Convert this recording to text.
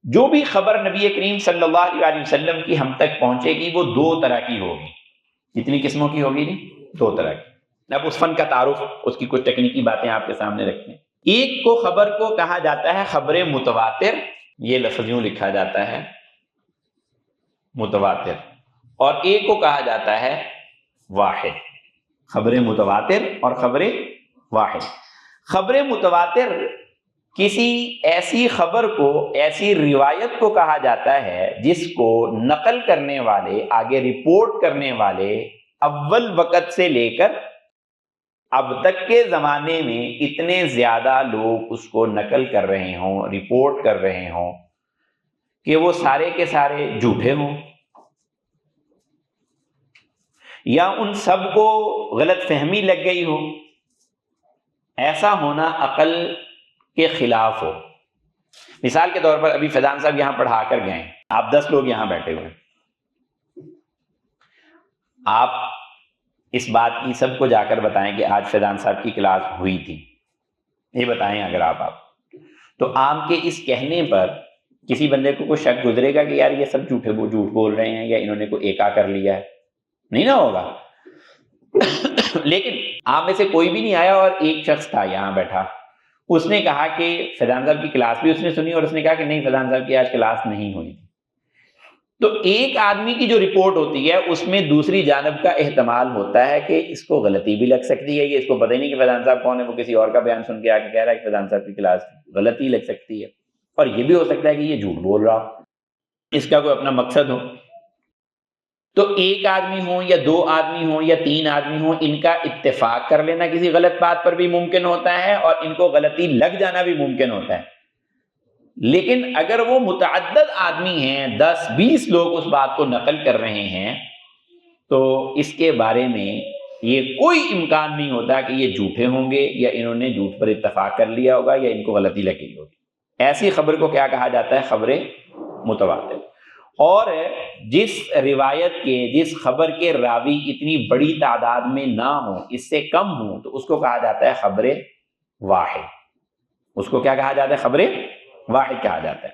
جو بھی خبر نبی کریم صلی اللہ علیہ وسلم کی ہم تک پہنچے گی وہ دو طرح کی ہوگی. کتنی قسموں کی ہوگی؟ دو طرح کی. اب اس فن کا تعارف، اس کی کچھ تکنیکی باتیں آپ کے سامنے رکھتے ہیں. ایک کو خبر کو کہا جاتا ہے خبر متواتر، یہ لفظ یوں لکھا جاتا ہے متواتر، اور ایک کو کہا جاتا ہے واحد. خبر متواتر اور خبر واحد. خبر متواتر کسی ایسی خبر کو، ایسی روایت کو کہا جاتا ہے جس کو نقل کرنے والے، آگے رپورٹ کرنے والے اول وقت سے لے کر اب تک کے زمانے میں اتنے زیادہ لوگ اس کو نقل کر رہے ہوں، رپورٹ کر رہے ہوں کہ وہ سارے کے سارے جھوٹے ہوں، یا ان سب کو غلط فہمی لگ گئی ہو. ایسا ہونا عقل کے خلاف ہو. مثال کے طور پر ابھی فیضان صاحب یہاں پڑھا کر گئے، آپ 10 لوگ یہاں بیٹھے ہوئے، آپ اس بات کی سب کو جا کر بتائیں کہ آج فیضان صاحب کی کلاس ہوئی تھی، یہ بتائیں اگر آپ تو عام کے اس کہنے پر کسی بندے کو کوئی شک گزرے گا کہ یار یہ سب جھوٹ بول رہے ہیں یا انہوں نے کوئی ایکا کر لیا ہے؟ نہیں نہ ہوگا. لیکن آپ میں سے کوئی بھی نہیں آیا اور ایک شخص تھا یہاں بیٹھا، اس نے کہا کہ فیضان صاحب کی کلاس بھی اس نے سنی اور اس نے کہا کہ نہیں فیضان صاحب کی آج کلاس نہیں ہوئی. تو ایک آدمی کی جو رپورٹ ہوتی ہے اس میں دوسری جانب کا احتمال ہوتا ہے کہ اس کو غلطی بھی لگ سکتی ہے، یہ اس کو پتہ ہی نہیں کہ فیضان صاحب کون ہے، وہ کسی اور کا بیان سن کے آ کے کہہ رہا ہے کہ فیضان صاحب کی کلاس غلطی لگ سکتی ہے، اور یہ بھی ہو سکتا ہے کہ یہ جھوٹ بول رہا ہو، اس کا کوئی اپنا مقصد ہو. تو ایک آدمی ہوں یا دو آدمی ہوں یا تین آدمی ہوں، ان کا اتفاق کر لینا کسی غلط بات پر بھی ممکن ہوتا ہے اور ان کو غلطی لگ جانا بھی ممکن ہوتا ہے. لیکن اگر وہ متعدد آدمی ہیں، 10-20 لوگ اس بات کو نقل کر رہے ہیں، تو اس کے بارے میں یہ کوئی امکان نہیں ہوتا کہ یہ جھوٹے ہوں گے یا انہوں نے جھوٹ پر اتفاق کر لیا ہوگا یا ان کو غلطی لگی ہوگی. ایسی خبر کو کیا کہا جاتا ہے؟ خبر متواتر. اور جس روایت کے، جس خبر کے راوی اتنی بڑی تعداد میں نہ ہوں، اس سے کم ہوں، تو اس کو کہا جاتا ہے خبر واحد. اس کو کیا کہا جاتا ہے؟ خبر واحد کہا جاتا ہے.